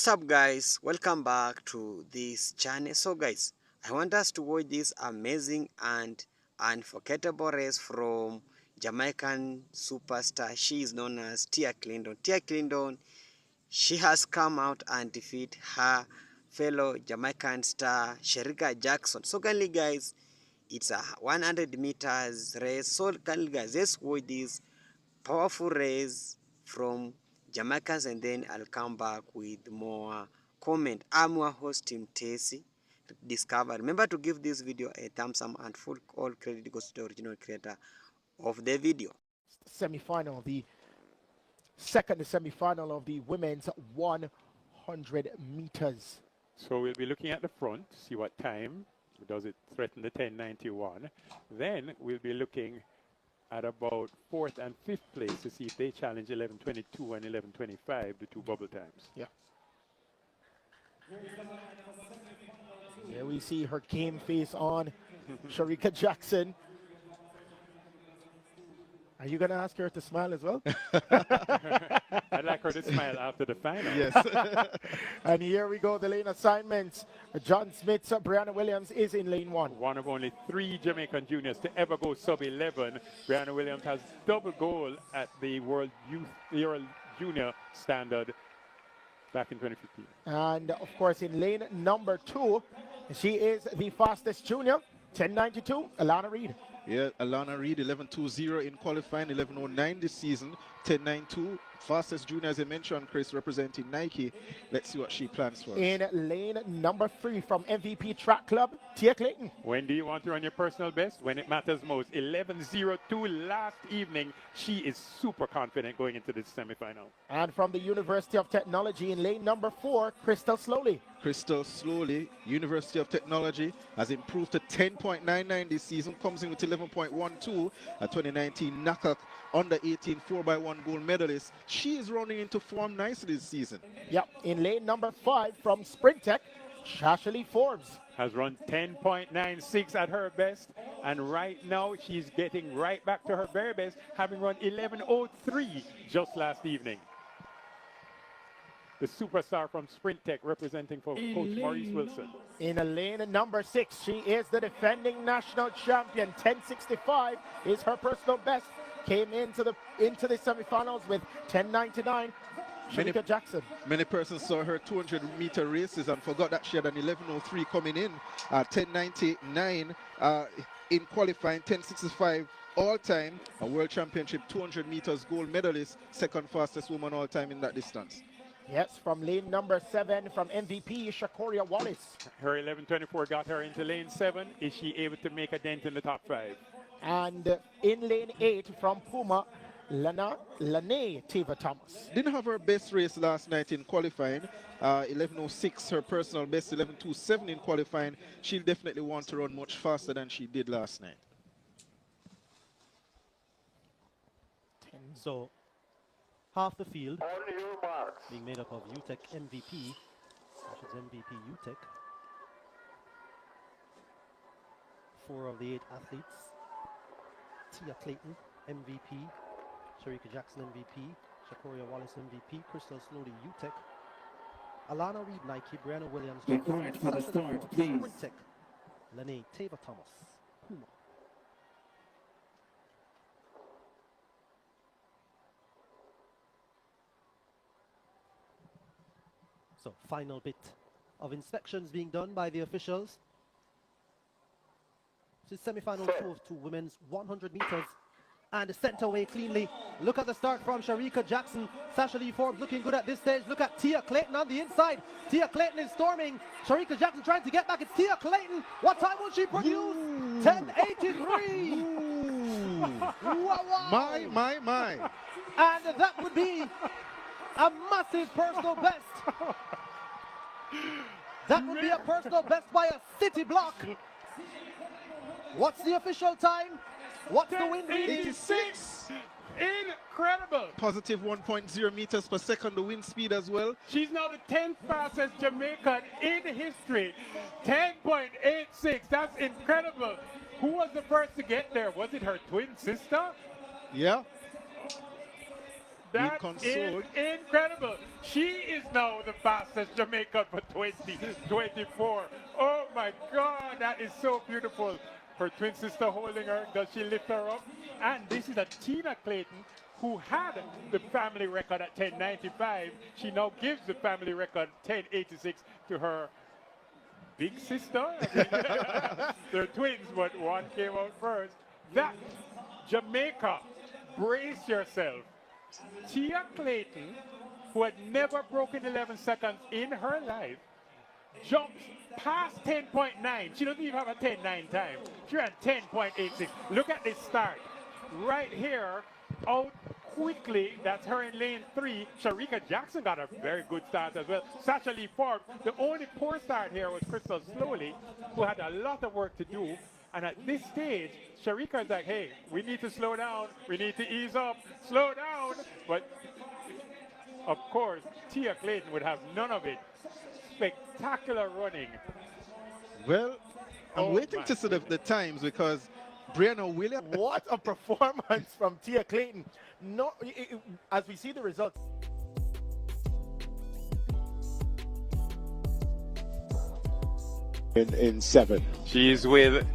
What's up guys, welcome back to this channel. So guys, I want us to watch this amazing and unforgettable race from Jamaican superstar. She is known as Tia Clayton. Tia Clayton, she has come out and defeat her fellow Jamaican star Shericka Jackson. So kindly guys, it's a 100 meters race. So kindly guys, let's watch this powerful race from Jamaicans, and then I'll come back with more comment. I'm your host Tim Tesi Discover. Remember to give this video a thumbs up, and full all credit goes to the original creator of the video. Semi-final, the second semi-final of the women's 100 meters. So we'll be looking at the front, see what time does it threaten the 10:91. Then we'll be looking at about 4th and 5th place to see if they challenge 11:22 and 11:25, the two bubble times. Yeah. There we see her game face on, Shericka Jackson. Are you going to ask her to smile as well? I'd like her to smile after the final. Yes. And here we go, the lane assignments. John Smith's Brianna Williams is in lane 1. One of only 3 Jamaican juniors to ever go sub-11. Brianna Williams has double gold at the World Junior standard back in 2015. And of course, in lane number 2, she is the fastest junior, 10:92, Alana Reid. Yeah, Alana Reid, 11.20 in qualifying, 11.09 this season, 10.92. Fastest junior, as I mentioned, Chris, representing Nike. Let's see what she plans for us. In lane number 3 from MVP Track Club, Tia Clayton. When do you want to run your personal best? When it matters most. 11.02 last evening. She is super confident going into this semifinal. And from the University of Technology in lane number 4, Crystal Slowly. Crystal Slowly, University of Technology, has improved to 10.99 this season, comes in with 11.12, a 2019 knockout under 18 4x1 gold medalist. She is running into form nicely this season. Yep, in lane number 5 from Sprint Tech, Shashley Forbes. Has run 10.96 at her best, and right now she's getting right back to her very best, having run 11.03 just last evening. The superstar from Sprint Tech representing for Coach Maurice Wilson. In a lane number 6, she is the defending national champion. 10.65 is her personal best. Came into the semifinals with 10.99. Shericka Jackson. Many persons saw her 200-meter races and forgot that she had an 11.03 coming in, 10.99 in qualifying, 10.65 all-time, a world championship 200 meters gold medalist, second fastest woman all-time in that distance. Yes, from lane number 7 from MVP Shakoria Wallace. Her 11.24 got her into lane 7. Is she able to make a dent in the top 5? And in lane 8 from Puma, Lanae Teva Thomas. Didn't have her best race last night in qualifying, 11.06 her personal best, 11.27 in qualifying. She'll definitely want to run much faster than she did last night. So, half the field being made up of UTEC MVP, which is MVP UTEC. 4 of the 8 athletes. Tia Clayton, MVP. Shericka Jackson, MVP. Shakoria Wallace, MVP. Crystal Slowly, UTEC. Alana Reid, Nike. Brianna Williams, for the start, please. Sprint Tech. Lanae Teva Thomas, Puma. So, final bit of inspections being done by the officials. This is semi-final 2 of 2 women's 100 meters. And sent away cleanly. Look at the start from Shericka Jackson. Sasha Lee Forbes looking good at this stage. Look at Tia Clayton on the inside. Tia Clayton is storming. Shericka Jackson trying to get back. It's Tia Clayton. What time will she produce? 10.83. Wow. My. And that would be a massive personal best. That would be a personal best by a city block. What's the official time? What's the wind reading? 86! Incredible! Positive 1.0 meters per second, the wind speed as well. She's now the 10th fastest Jamaican in history. 10.86, that's incredible. Who was the first to get there? Was it her twin sister? Yeah. That consoled. is incredible. She is now the fastest Jamaican for 2024. Oh my God, that is so beautiful. Her twin sister holding her. Does she lift her up? And this is a Tina Clayton who had the family record at 10.95. She now gives the family record 10.86 to her big sister. They're twins, but one came out first. That Jamaica, brace yourself. Tia Clayton, who had never broken 11 seconds in her life, jumps past 10.9. She doesn't even have a 10.9 time. She ran 10.86. Look at this start. Right here, out quickly. That's her in lane 3. Shericka Jackson got a very good start as well. Sasha Lee Forbes. The only poor start here was Crystal Slowly, who had a lot of work to do. And at this stage, Shericka is like, hey, we need to slow down. We need to ease up. Slow down. But, of course, Tia Clayton would have none of it. Spectacular running. Well, I'm waiting to see the times because Brianna Williams. What a performance from Tia Clayton. No, as we see the results. In 7. She's with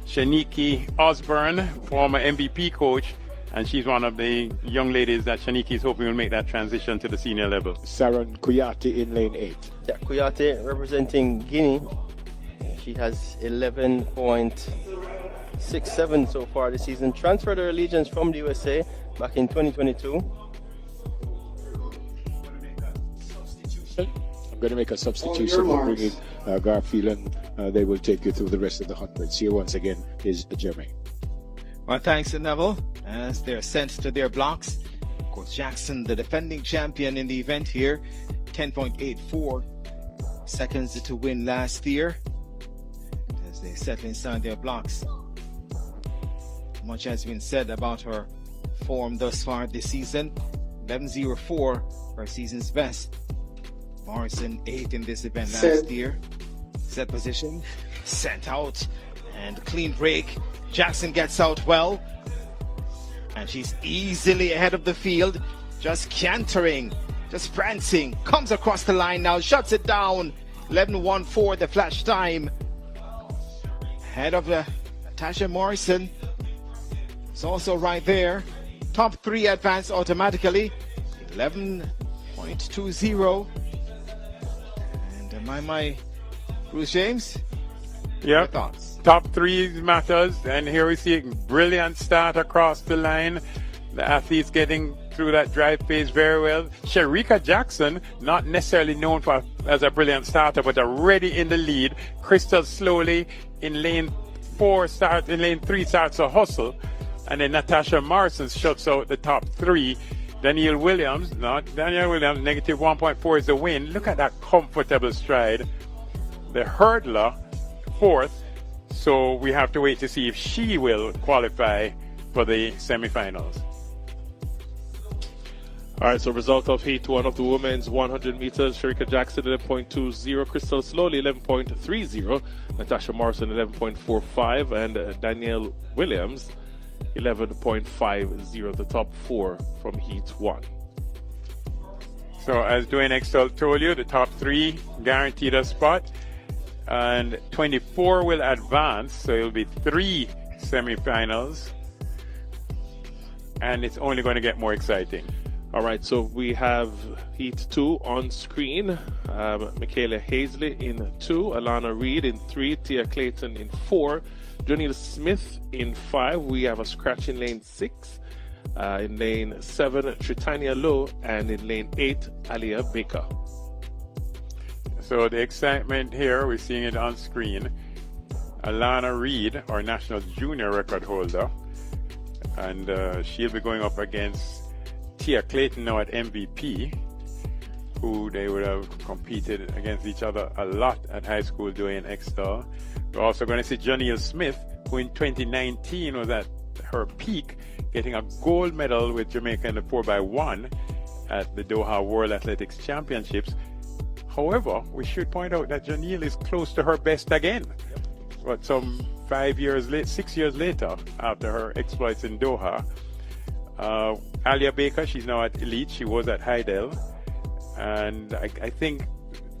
Shaniki Osborne, former MVP coach, and she's one of the young ladies that Shaniki is hoping will make that transition to the senior level. Saran Kuyati in lane 8. Yeah, Kuyate representing Guinea. She has 11.67 so far this season. Transferred her allegiance from the USA back in 2022. I'm going to make a substitution and bring in Garfield, and they will take you through the rest of the hundreds. Here once again is Jeremy. Well, thanks to Neville as they're sent to their blocks. Of course, Jackson, the defending champion in the event here, 10.84 seconds to win last year. As they settle inside their blocks. Much has been said about her form thus far this season. 11.04, her season's best. Morrison 8 in this event last year. Set position, sent out, and clean break. Jackson gets out well, and she's easily ahead of the field, just cantering, just prancing, comes across the line now, shuts it down. 11.14 the flash time. Ahead of Natasha Morrison. It's also right there. Top 3 advance automatically. 11.20. And my Bruce James. Yeah. Thoughts? Top 3 matters, and here we see a brilliant start across the line. The athletes getting through that drive phase very well. Shericka Jackson, not necessarily known as a brilliant starter, but already in the lead. Crystal Slowly in lane 3 starts a hustle, and then Natasha Morrison shuts out the top 3. Danielle Williams, negative 1.4 is the win. Look at that comfortable stride. The hurdler, 4th. So we have to wait to see if she will qualify for the semifinals. All right, so result of Heat 1 of the women's 100 meters. Shericka Jackson 11.20, Crystal Slowly 11.30, Natasha Morrison 11.45, and Danielle Williams 11.50, the top 4 from Heat 1. So as Dwayne Extol told you, the top 3 guaranteed a spot, and 24 will advance, so it'll be 3 semifinals, and it's only going to get more exciting. All right, so we have Heat 2 on screen. Michaela Hazley in 2, Alana Reed in 3, Tia Clayton in 4, Janelle Smith in 5. We have a scratch in lane 6. In lane 7, Tritania Lowe, and in lane 8, Alia Baker. So the excitement here, we're seeing it on screen. Alana Reed, our national junior record holder, and she'll be going up against Tia Clayton now at MVP, who they would have competed against each other a lot at high school doing X-Star. We're also going to see Janelle Smith, who in 2019 was at her peak, getting a gold medal with Jamaica in the 4x1 at the Doha World Athletics Championships. However, we should point out that Janelle is close to her best again. But some 6 years later, after her exploits in Doha, Alia Baker, she's now at Elite. She was at Heidel. And I think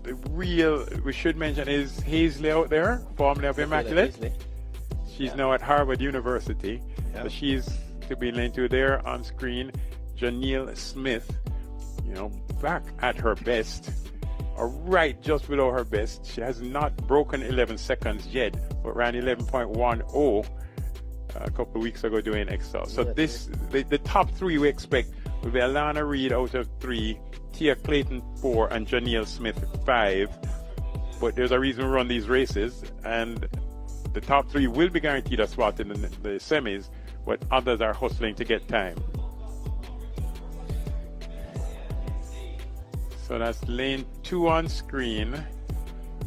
the real, we should mention, is Hazley out there, formerly of Immaculate. She's now at Harvard University. So she's to be linked to there on screen. Janelle Smith, you know, back at her best, or right just below her best. She has not broken 11 seconds yet, but ran 11.10 a couple of weeks ago doing Excel. So the top three we expect will be Alana Reed out of 3, Tia Clayton 4, and Janelle Smith 5. But there's a reason we run these races, and the top 3 will be guaranteed a spot in the semis, but others are hustling to get time. So that's lane 2 on screen.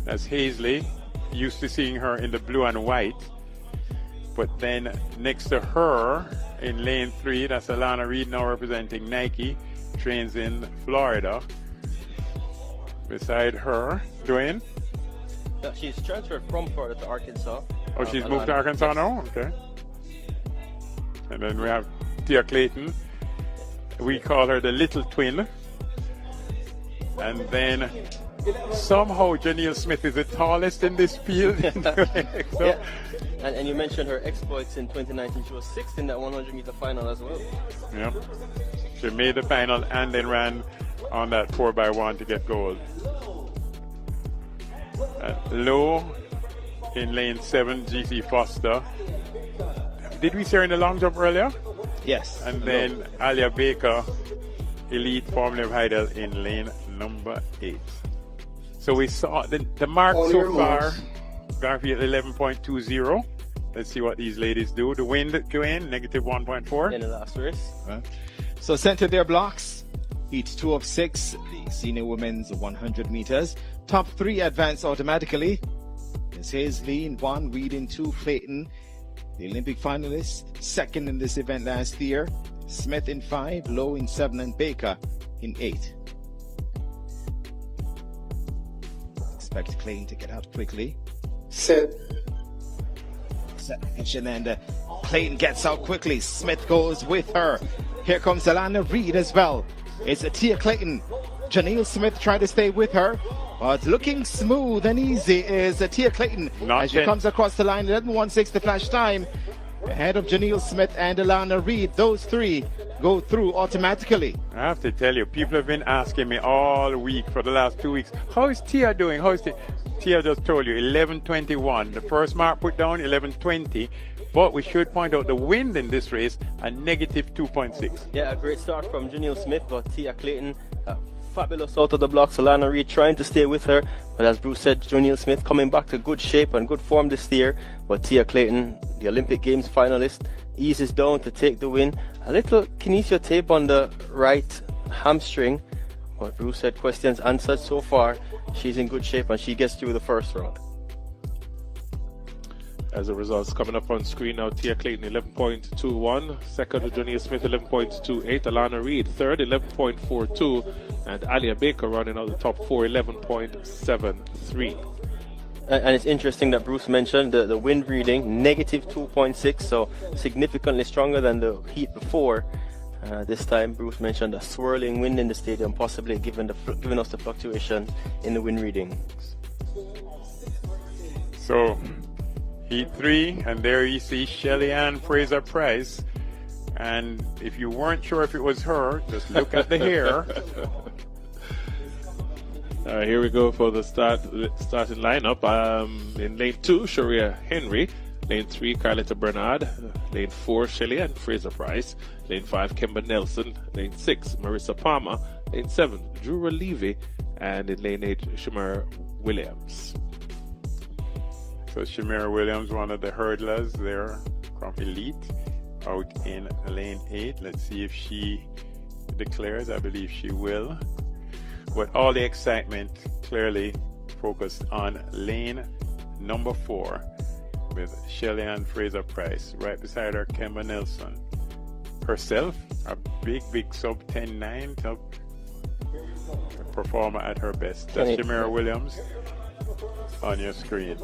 That's Hazley. Used to seeing her in the blue and white. But then next to her in lane 3, that's Alana Reed, now representing Nike. Trains in Florida. Beside her, Dwayne? She's transferred from Florida to Arkansas. Oh, she's moved to Arkansas now? Okay. And then we have Tia Clayton. We call her the little twin. And then somehow Janelle Smith is the tallest in this field. So, yeah. And you mentioned her exploits in 2019. She was 6th in that 100-meter final as well. Yeah. She made the final and then ran on that 4x1 to get gold. Low in lane 7, GC Foster. Did we see her in the long jump earlier? Yes. And then Alia Baker, Elite, formerly of Heidel, in lane number 8. So we saw the mark so far, Garfield 11.20. Let's see what these ladies do. The wind, Joanne, negative 1.4. In the last race. So center their blocks. Heat 2 of 6, the senior women's 100 meters. Top 3 advance automatically. It's Hazley in 1, Reed in 2, Clayton, the Olympic finalist, 2nd in this event last year. Smith in 5, Lowe in 7, and Baker in 8. Expect Clayton to get out quickly. Set position, and Clayton gets out quickly. Smith goes with her. Here comes Alana Reed as well. It's Tia Clayton. Janelle Smith trying to stay with her. But looking smooth and easy is Tia Clayton as she comes across the line. 11.16 the flash time. Ahead of Janelle Smith and Alana Reed. Those 3 go through automatically. I have to tell you, people have been asking me all week for the last 2 weeks, how is Tia doing? How is Tia? Tia just told you 11.21. The first mark put down 11.20. But we should point out the wind in this race, a negative 2.6. Yeah, a great start from Janelle Smith, but Tia Clayton, fabulous out of the blocks. Alana Reed trying to stay with her. But as Bruce said, Janelle Smith coming back to good shape and good form this year. But Tia Clayton, the Olympic Games finalist, eases down to take the win. A little kinesio tape on the right hamstring. But Bruce said questions answered so far. She's in good shape and she gets through the first round. As the results coming up on screen now, Tia Clayton 11.21, second Janelle Smith 11.28, Alana Reed third 11.42, and Alia Baker running out the top 4 11.73. And it's interesting that Bruce mentioned the wind reading negative 2.6, so significantly stronger than the heat before. This time Bruce mentioned a swirling wind in the stadium, possibly giving us the fluctuation in the wind reading. So Heat 3, and there you see Shelly Ann Fraser Price. And if you weren't sure if it was her, just look at the hair. All right, here we go for the starting lineup. In lane 2, Sharia Henry. Lane 3, Carletta Bernard. Lane 4, Shelly Ann Fraser Price. Lane 5, Kemba Nelson. Lane 6, Marissa Palmer. Lane 7, Drew Levy. And in lane 8, Shamar Williams. So Shamira Williams, one of the hurdlers there from Elite, out in lane 8. Let's see if she declares. I believe she will. But all the excitement clearly focused on lane number 4 with Shelly Ann Fraser Price. Right beside her, Kemba Nelson. Herself, a big sub 10.9 top performer at her best. That's Shamira Williams on your screen.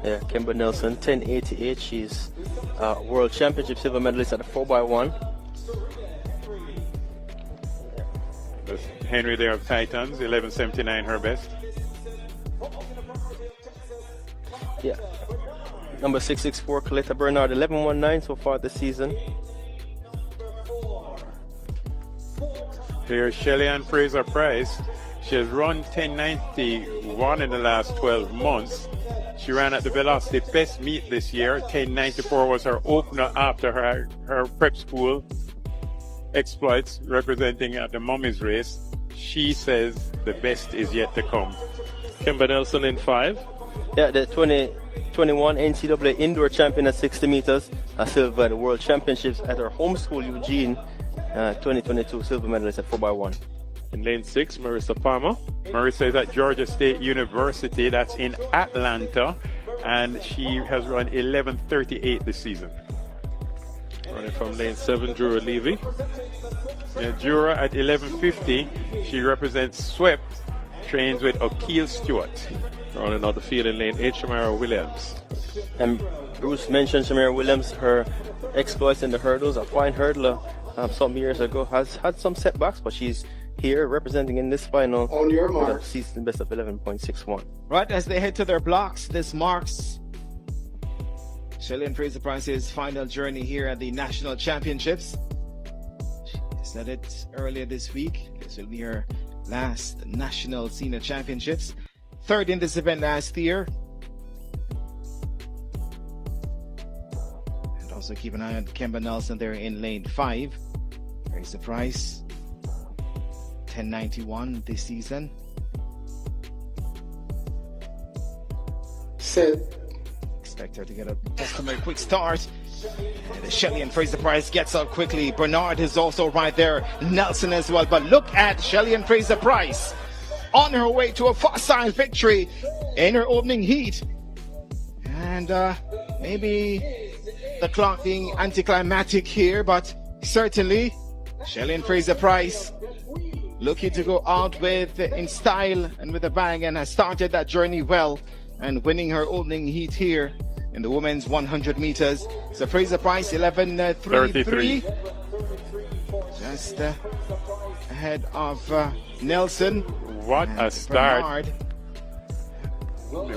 Yeah, Kemba Nelson, 10.88. She's world championship silver medalist at the 4x1. That's Henry there of Titans, 11:79 her best. Yeah. Number 664, Coletta Bernard, 11:19 so far this season. Here's Shelly-Ann Fraser-Price. She has run 10:91 in the last 12 months. She ran at the Velocity Best Meet this year. 10:94 was her opener after her prep school exploits, representing at the Mummies race. She says the best is yet to come. Kimber Nelson in 5. Yeah, the 2021 NCAA indoor champion at 60 meters, a silver at the World Championships at her home school, Eugene. 2022 silver medalist at 4x1. In lane 6, Marissa Palmer. Marissa is at Georgia State University, that's in Atlanta, and she has run 11:38 this season. Running from lane 7, Jura Levy. Jura at 11:50, she represents SWEP, trains with O'Keel Stewart. Running out the field in lane 8, Shamara Williams. And Bruce mentioned Shamara Williams, her exploits in the hurdles, a fine hurdler some years ago, has had some setbacks, but she's here representing in this final on your mark, with a season best of 11.61. Right, as they head to their blocks, this marks Shelly-Ann Fraser-Price's final journey here at the National Championships. She said it earlier this week. This will be her last National Senior Championships. Third in this event last year. And also keep an eye on Kemba Nelson there in lane 5. Fraser-Price, 10:91 this season. Set. Expect her to get a customary quick start. And Shelly-Ann Fraser-Price gets out quickly. Bernard is also right there. Nelson as well. But look at Shelly-Ann Fraser-Price on her way to a fast-time victory in her opening heat. And maybe the clock being anticlimactic here, but certainly Shelly-Ann Fraser-Price looking to go out with in style and with a bang, and has started that journey well and winning her opening heat here in the women's 100 meters. So Fraser-Price 11:33, just ahead of Nelson. What a start. Bernard.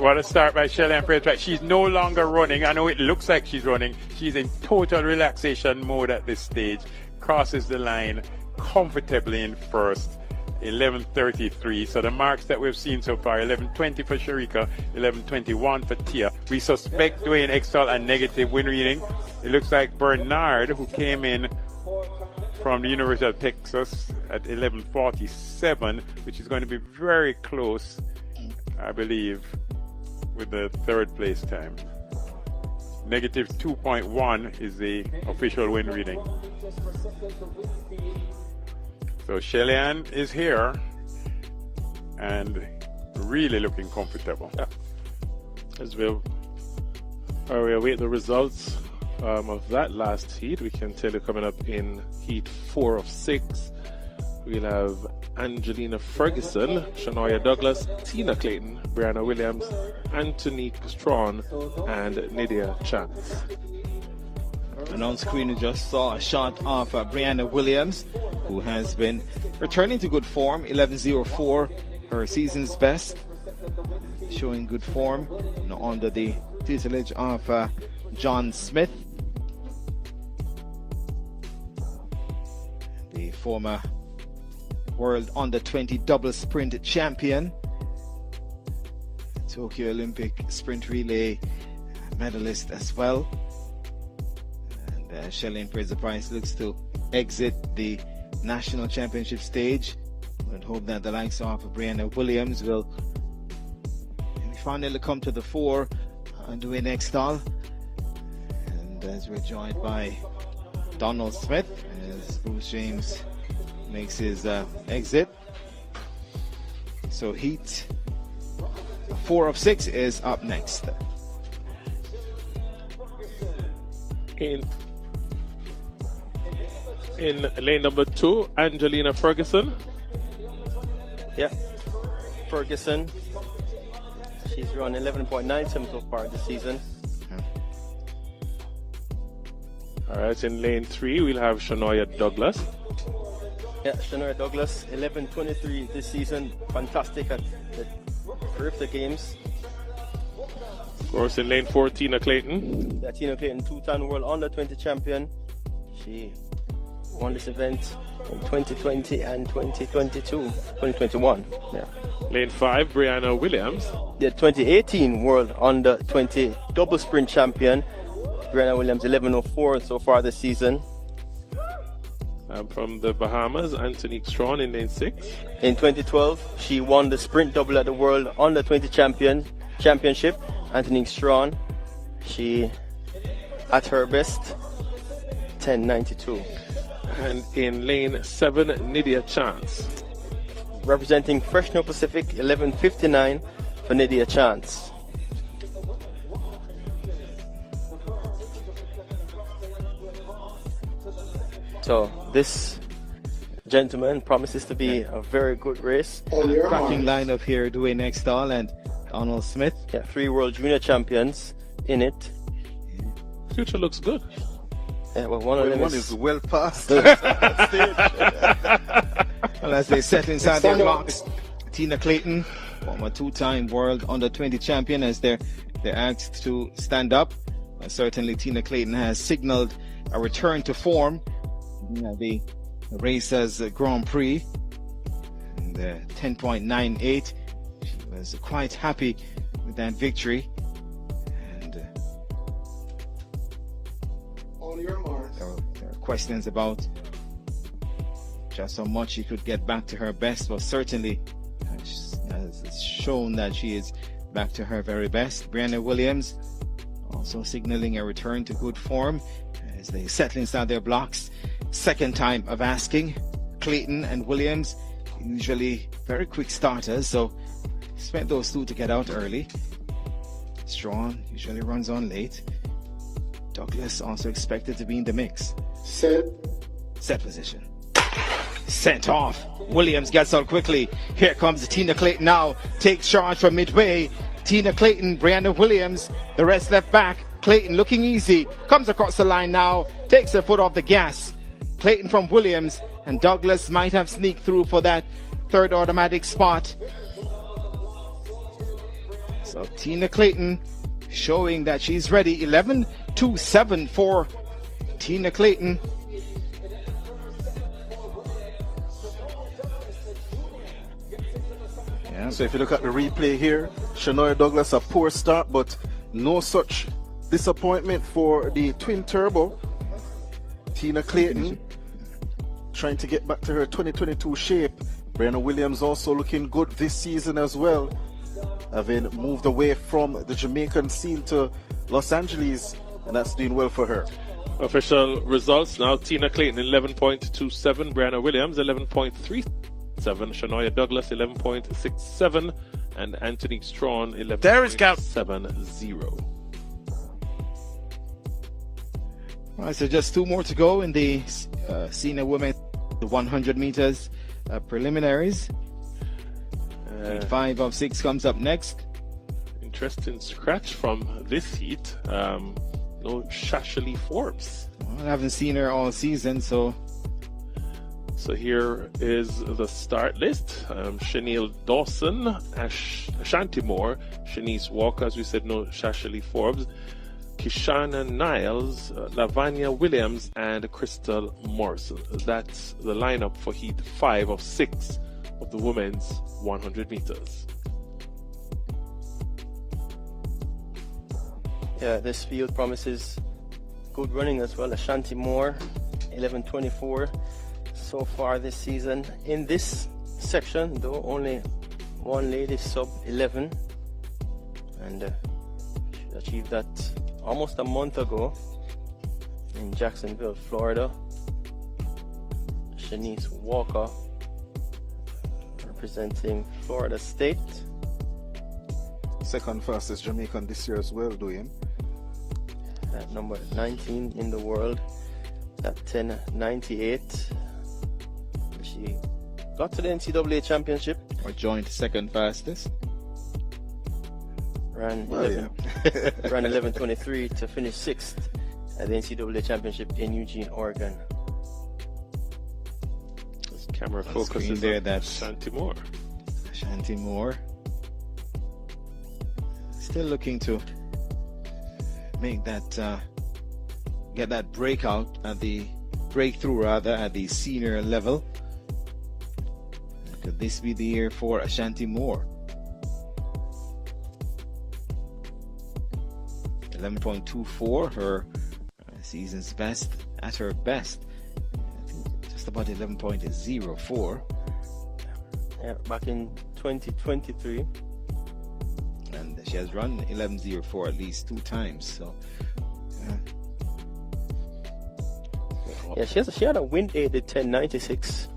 What a start by Shelly-Ann Fraser-Price. She's no longer running. I know it looks like she's running. She's in total relaxation mode at this stage. Crosses the line comfortably in first. 11:33. So the marks that we've seen so far: 11:20 for Shericka, 11:21 for Tia. We suspect Dwayne Extall a negative win reading. It looks like Bernard, who came in from the University of Texas at 11:47, which is going to be very close, I believe, with the third place time. Negative 2.1 is the official win reading. So Shelly-Ann is here and really looking comfortable. Yeah. As we await the results of that last heat, we can tell you coming up in heat 4 of 6, we'll have Angelina Ferguson, Shania Douglas, Tina Clayton, Brianna Williams, Antonique Strawn, and Nydia Chance. And on screen, we just saw a shot of Brianna Williams, who has been returning to good form. 11:04, her season's best, showing good form under the tutelage of John Smith, the former World Under-20 double sprint champion, Tokyo Olympic sprint relay medalist as well. And Shelly-Ann Fraser-Price looks to exit the national championship stage. We'd hope that the likes of Brianna Williams will finally come to the fore and Dwayne Extall. And as we're joined by Donald Smith, as Bruce James makes his exit. So heat 4 of 6 is up next. In lane number 2, Angelina Ferguson. Yeah, Ferguson. She's run 11.97 so far this season. All right, in lane 3, we'll have Shania Douglas. Yeah, Shania Douglas, 11:23 this season. Fantastic at the terrific games. Of course, in lane 4, Tina Clayton. Yeah, Tina Clayton, two-time world under-20 champion. She won this event in 2020 and 2021. Yeah. Lane 5, Brianna Williams. The 2018 world under-20 double sprint champion. Brianna Williams, 11:04 so far this season. From the Bahamas, Antonique Strawn in lane 6. In 2012, she won the sprint double at the world under-20 championship. Antonique Strawn, she at her best, 10:92. And in lane 7, Nydia Chance. Representing Fresno Pacific, 11:59 for Nydia Chance. So this gentleman promises to be a very good race. Cracking lineup here, Dwayne Nextall and Donald Smith. Yeah, 3 world junior champions in it. Future looks good. Yeah, well, one of them is well past. Well, as they settle inside their blocks, Tina Clayton, former two-time world under-20 champion, as they're asked to stand up. Certainly, Tina Clayton has signaled a return to form. The race as a Grand Prix, and 10.98. She was quite happy with that victory. And there are questions about just how much she could get back to her best, but certainly has shown that she is back to her very best. Brianna Williams also signaling a return to good form as they settle inside their blocks. Second time of asking. Clayton and Williams, usually very quick starters, so expect those two to get out early. Strawn usually runs on late. Douglas also expected to be in the mix. Set position. Sent off. Williams gets out quickly. Here comes Tina Clayton now. Takes charge from midway. Tina Clayton, Brianna Williams, the rest left back. Clayton looking easy. Comes across the line now. Takes her foot off the gas. Clayton from Williams, and Douglas might have sneaked through for that third automatic spot. So Tina Clayton showing that she's ready. 11:27 for Tina Clayton. Yeah. So if you look at the replay here, Shania Douglas a poor start, but no such disappointment for the twin turbo. Tina Clayton trying to get back to her 2022 shape. Brianna Williams also looking good this season as well, having moved away from the Jamaican scene to Los Angeles, and that's doing well for her. Official results now: Tina Clayton 11.27, Brianna Williams 11.37, Shania Douglas 11.67, and Antonique Strawn 11.70. All right, so just 2 more to go in the senior women, the 100 meters preliminaries. 5 of 6 comes up next. Interesting scratch from this heat. No Shashali Forbes. Well, I haven't seen her all season, so here is the start list. Chanel Dawson, Ashanti Moore, Shanice Walker, as we said, no Shashali Forbes, Kishana Niles, Lavanya Williams, and Crystal Morrison. That's the lineup for Heat 5 of 6 of the women's 100 meters. Yeah, this field promises good running as well. Ashanti Moore, 11:24 so far this season. In this section, though, only one lady sub 11, and she achieved that almost a month ago in Jacksonville, Florida. Shanice Walker, representing Florida State. Second fastest Jamaican this year as well, Dwayne. At number 19 in the world, at 10:98. She got to the NCAA championship. Or joined second fastest. Ran 11:23 to finish 6th at the NCAA championship in Eugene, Oregon. Camera On focuses screen there, on that's Ashanti Moore. Ashanti Moore. Still looking to make that, get that breakout at the breakthrough rather at the senior level. Could this be the year for Ashanti Moore? 11.24, her season's best at her best. I think just about 11.04. Yeah, back in 2023. And she has run 11.04 at least 2 times. So, Yeah, she had a wind aided 1096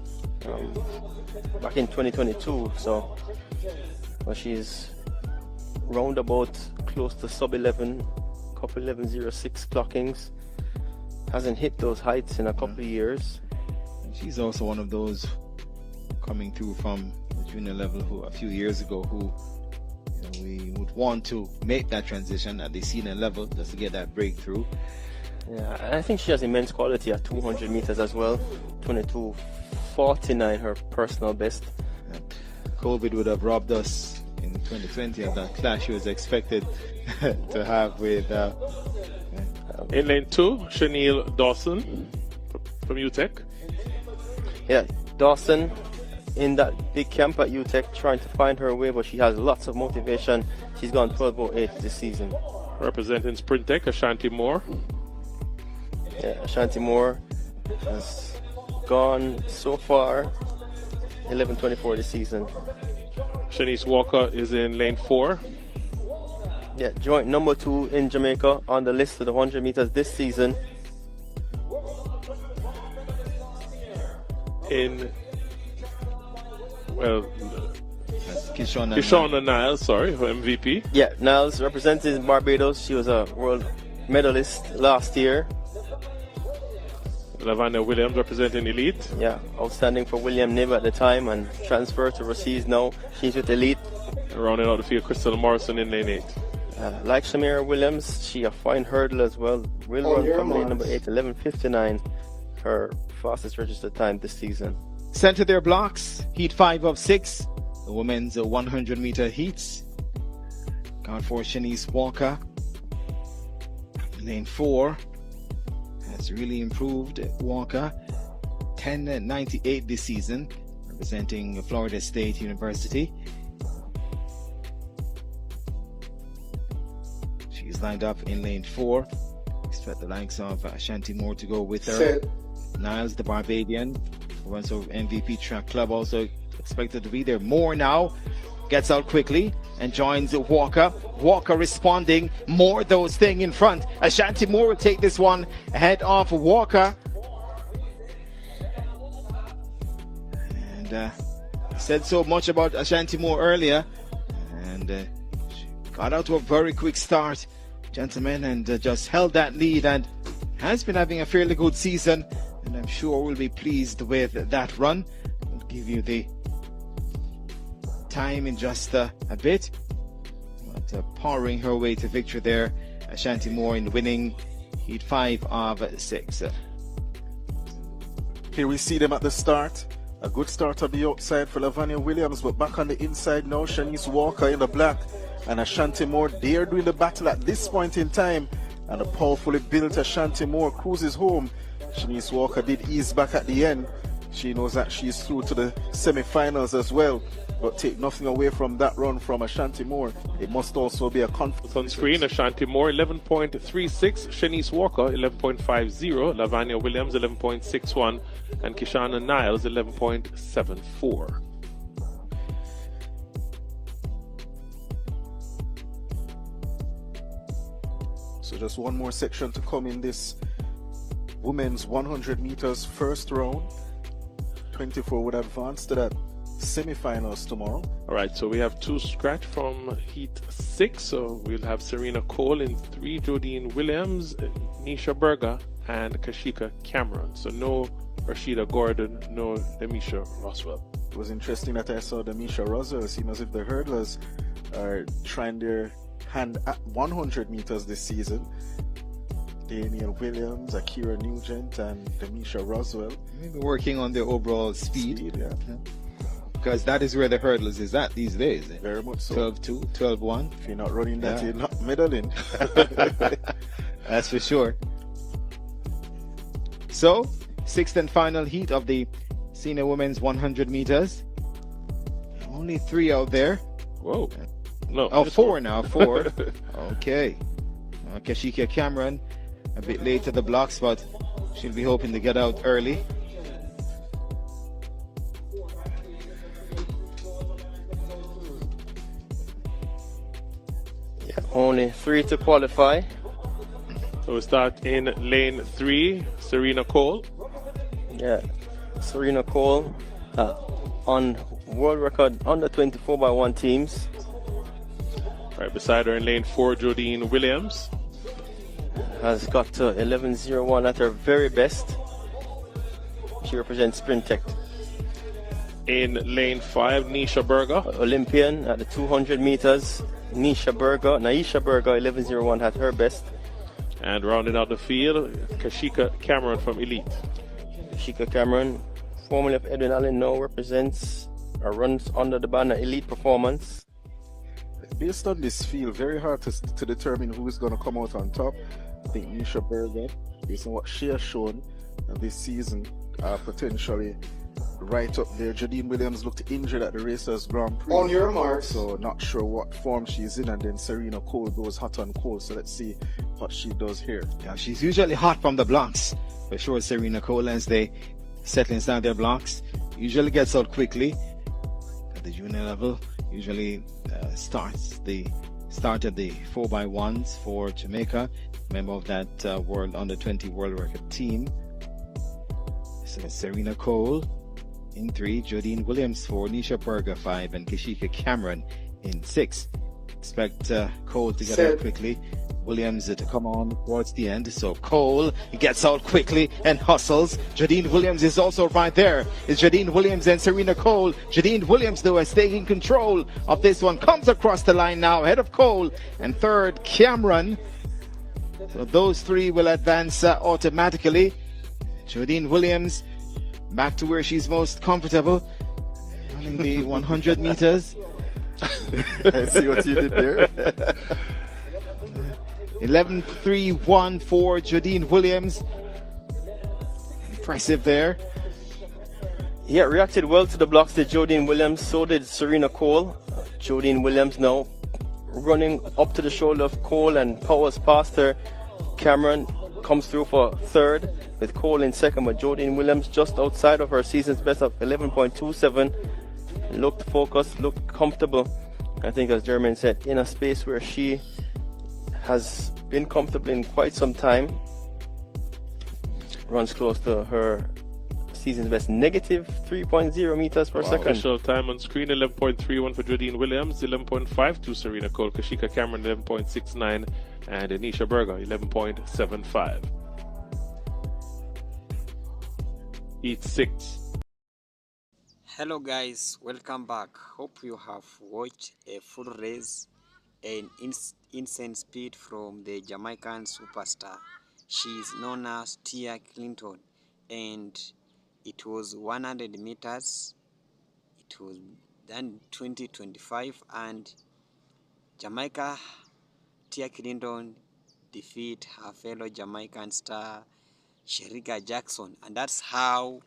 back in 2022. So, well, she's roundabout close to sub 11, couple 11.06 clockings. Hasn't hit those heights in a couple of years. And she's also one of those coming through from the junior level who a few years ago who we would want to make that transition at the senior level just to get that breakthrough. Yeah, I think she has immense quality at 200 meters as well. 22.49 her personal best. COVID would have robbed us in 2020 of that clash she was expected to have with In lane 2, Chanel Dawson from UTEC. Yeah, Dawson in that big camp at UTEC trying to find her way, but she has lots of motivation. She's gone 12.08 this season. Representing Sprintec, Ashanti Moore. Yeah, Ashanti Moore has gone so far 11.24 this season. Shanice Walker is in lane 4. Yeah, joint number 2 in Jamaica on the list of the 100 meters this season. Kishonna Niles, sorry, for MVP. Yeah, Niles representing Barbados. She was a world medalist last year. Lavanya Williams representing Elite. Yeah, outstanding for William Nib at the time and transferred to overseas now. She's with Elite. Rounding out the field, Crystal Morrison in lane 8. Like Shamira Williams, she a fine hurdle as well. Will run from lane number 8, 11.59. Her fastest registered time this season. Center their blocks, heat 5 of 6. The women's 100 meter heats. Count for Shanice Walker. Lane 4 has really improved. Walker 10.98 this season, representing Florida State University. She's lined up in lane 4. Expect the likes of Ashanti Moore to go with her. Niles, the Barbadian, who runs over MVP Track Club, also expected to be there. Moore now gets out quickly and joins Walker. Walker responding. Moore though staying in front. Ashanti Moore will take this one ahead of Walker. And said so much about Ashanti Moore earlier, and she got out to a very quick start, gentlemen, and just held that lead and has been having a fairly good season, and I'm sure we'll be pleased with that run. We'll give you the time in just a bit. But powering her way to victory there, Ashanti Moore in winning heat 5 of 6. Here we see them at the start. A good start on the outside for Lavanya Williams, but back on the inside now, Shanice Walker in the black and Ashanti Moore. They are doing the battle at this point in time, and a powerfully built Ashanti Moore cruises home. Shanice Walker did ease back at the end. She knows that she's through to the semi-finals as well, but take nothing away from that run from Ashanti Moore. It must also be a confidence. On screen, Ashanti Moore 11.36, Shanice Walker 11.50, Lavanya Williams 11.61, and Kishonna Niles 11.74. So just one more section to come in this women's 100 meters first round. 24 would advance to that semi-finals tomorrow. All right, so we have 2 scratch from heat 6. So we'll have Serena Cole in 3, Jodine Williams, Nisha Berger, and Kashika Cameron. So no Rashida Gordon, no Demisha Roswell. It was interesting that I saw Demisha Roswell. It seems as if the hurdlers are trying their hand at 100 meters this season. Daniel Williams, Akira Nugent, and Demisha Roswell. Maybe working on their overall speed. Yeah. Because that is where the hurdles is at these days. Very much so. 12-2, 12-1. If you're not running that, you're not medaling. That's for sure. So, sixth and final heat of the senior women's 100 meters. Only 3 out there. Whoa. No. Oh, 4 now. 4. Okay. Kashika Cameron a bit late to the blocks, but she'll be hoping to get out early. Yeah, only 3 to qualify. So we start in lane 3, Serena Cole. Yeah, Serena Cole on world record under 24x1 teams. Right beside her in lane 4, Jodine Williams. Has got to 11.01 at her very best. She represents Sprint Tech. In lane 5, Nisha Berger. Olympian at the 200 meters. Naisha Berger 11.01 at her best. And rounding out the field, Kashika Cameron from Elite. Kashika Cameron, formerly of Edwin Allen, now represents or runs under the banner Elite Performance. Based on this field, very hard to determine who is going to come out on top. I think Nisha Berger, based on what she has shown this season, potentially right up there. Jodine Williams looked injured at the Racers Grand Prix. On your marks. So not sure what form she's in. And then Serena Cole goes hot on cold. So let's see what she does here. Yeah, she's usually hot from the blocks. For sure, Serena Cole, as they settle inside their blocks, usually gets out quickly. At the junior level, usually started the 4x1s for Jamaica, member of that World Under-20 World Record team. So Serena Cole in 3, Jodine Williams 4, Nisha Berger 5, and Kashika Cameron in 6. Expect Cole to get out quickly. Williams to come on towards the end. So Cole gets out quickly and hustles. Jodine Williams is also right there. It's Jodine Williams and Serena Cole. Jodine Williams, though, is taking control of this one. Comes across the line now, ahead of Cole. And third, Cameron. So those 3 will advance automatically. Jodine Williams back to where she's most comfortable, running the 100 meters. I see what you did there. 11.31 for Jodine Williams. Impressive there. Yeah, reacted well to the blocks did Jodine Williams, so did Serena Cole. Jodine Williams now running up to the shoulder of Cole and powers past her. Cameron comes through for third with Cole in second, but Jodine Williams just outside of her season's best of 11.27. Looked focused, looked comfortable. I think, as Jermaine said, in a space where she has been comfortable in quite some time. Runs close to her season's best, negative 3.0 meters per second. Official time on screen, 11.31 for Jodine Williams, 11.52 Serena Cole, Kashika Cameron 11.69, and Anisha Berger 11.75. Heat 6. Hello guys, welcome back. Hope you have watched a full race and insane speed from the Jamaican superstar. She is known as Tia Clayton, and it was 100 meters. It was done 2025, and Jamaica Tia Clayton defeat her fellow Jamaican star Shericka Jackson, and that's how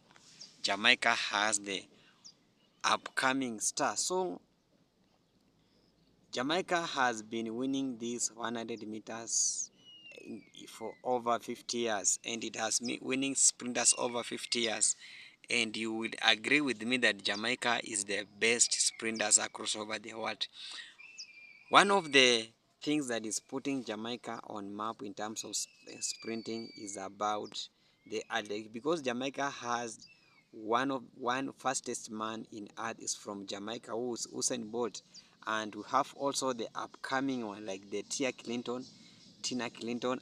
Jamaica has the upcoming star. So Jamaica has been winning these 100 meters for over 50 years, and it has been winning sprinters over 50 years. And you will agree with me that Jamaica is the best sprinters across over the world. One of the things that is putting Jamaica on map in terms of sprinting is about the athlete, because Jamaica has one fastest man in earth is from Jamaica, who's Usain Bolt, and we have also the upcoming one like the Tina Clayton,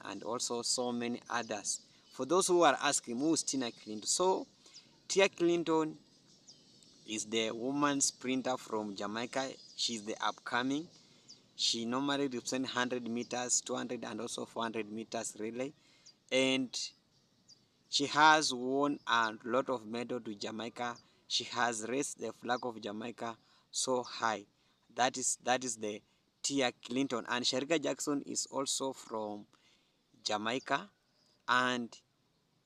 and also so many others. For those who are asking who's Tina Clayton, so Tia Clayton is the woman sprinter from Jamaica. She's the upcoming. She normally represents 100 meters, 200 and also 400 meters relay. and she has won a lot of medals to Jamaica. She has raised the flag of Jamaica so high. That is the Tia Clayton, and Shericka Jackson is also from Jamaica, and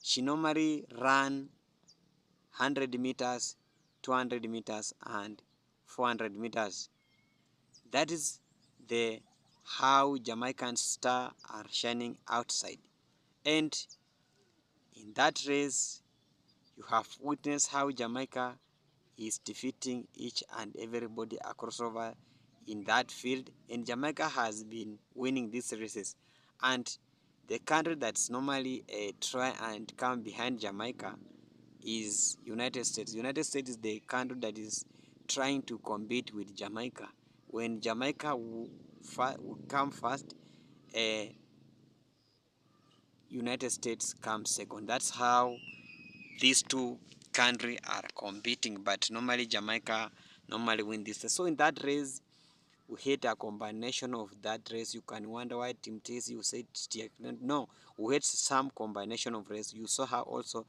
she normally ran 100 meters, 200 meters, and 400 meters. That is the how Jamaican stars are shining outside. And in that race, you have witnessed how Jamaica is defeating each and everybody across over in that field, and Jamaica has been winning these races. And the country that's normally try and come behind Jamaica is United States. United States is the country that is trying to compete with Jamaica. When Jamaica will come first, United States comes second. That's how these two countries are competing, but normally Jamaica normally win this. So in that race, we hit a combination of that race. You can wonder why Team T's you said no, we had some combination of race. You saw how also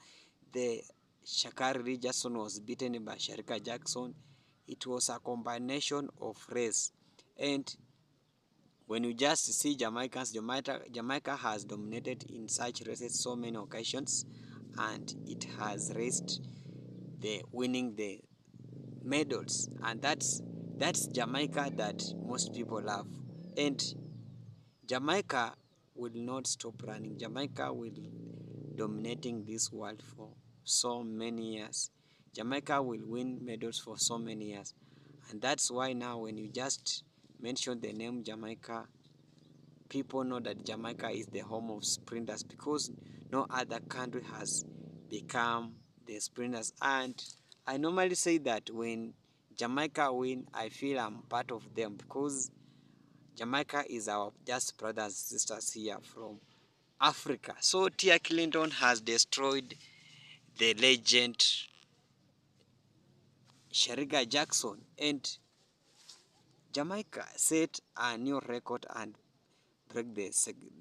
the Shakari Richardson was beaten by Shericka Jackson. It was a combination of race. And when you just see Jamaicans, Jamaica has dominated in such races so many occasions, and it has raised the winning the medals, and that's Jamaica that most people love. And Jamaica will not stop running. Jamaica will dominating this world for so many years. Jamaica will win medals for so many years, and that's why now when you just mention the name Jamaica, people know that Jamaica is the home of sprinters, because no other country has become the sprinters. And I normally say that when Jamaica win, I feel I'm part of them, because Jamaica is our just brothers and sisters here from Africa. So Tia Clayton has destroyed the legend Shericka Jackson, and Jamaica set a new record and break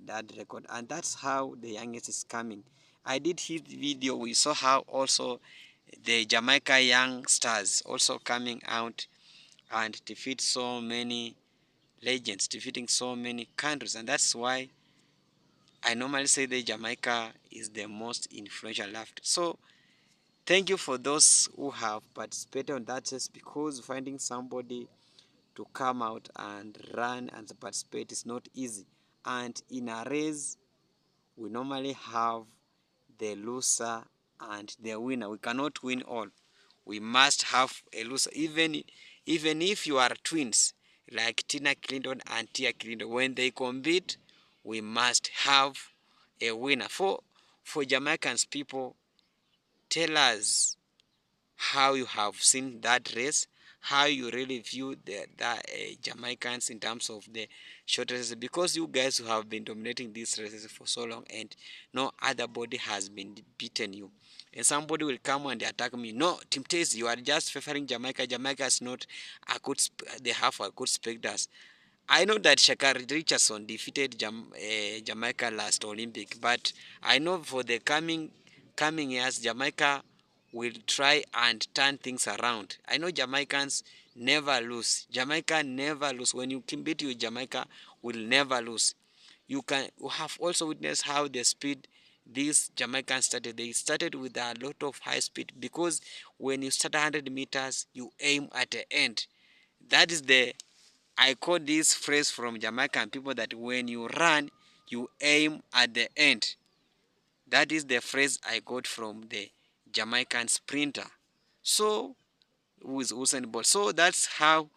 that record, and that's how the youngest is coming. I did his video. We saw how also the Jamaica young stars also coming out and defeat so many legends, defeating so many countries, and that's why I normally say that Jamaica is the most influential left. So thank you for those who have participated on that test, because finding somebody to come out and run and participate is not easy. And in a race, we normally have the loser and the winner. We cannot win all. We must have a loser. Even if you are twins, like Tina Clayton and Tia Clayton, when they compete, we must have a winner. For Jamaicans people, tell us how you have seen that race, how you really view the Jamaicans in terms of the short races, because you guys who have been dominating these races for so long and no other body has been beaten you. And somebody will come and attack me. No, Team Taze, you are just favoring Jamaica. Jamaica is not a good, they have a good spectators. I know that Shakari Richardson defeated Jamaica last Olympic, but I know for the coming years, Jamaica will try and turn things around. I know Jamaicans never lose. Jamaica never lose. When you compete with Jamaica, will never lose. You have also witnessed how the speed these Jamaicans started. They started with a lot of high speed, because when you start 100 meters, you aim at the end. That is I call this phrase from Jamaican people, that when you run, you aim at the end. That is the phrase I got from the Jamaican sprinter. So, who is Usain Bolt. So that's how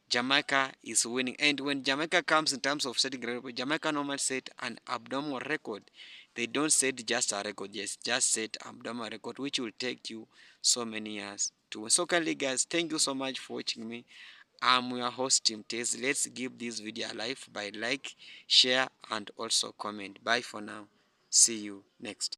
Jamaica is winning. And when Jamaica comes in terms of setting record, Jamaica normally set an abdominal record. They don't set just a record, yes, just set abdominal record, which will take you so many years to win. So kindly guys, thank you so much for watching me. I'm your host Team Tez. Let's give this video a like by share, and also comment. Bye for now. See you next.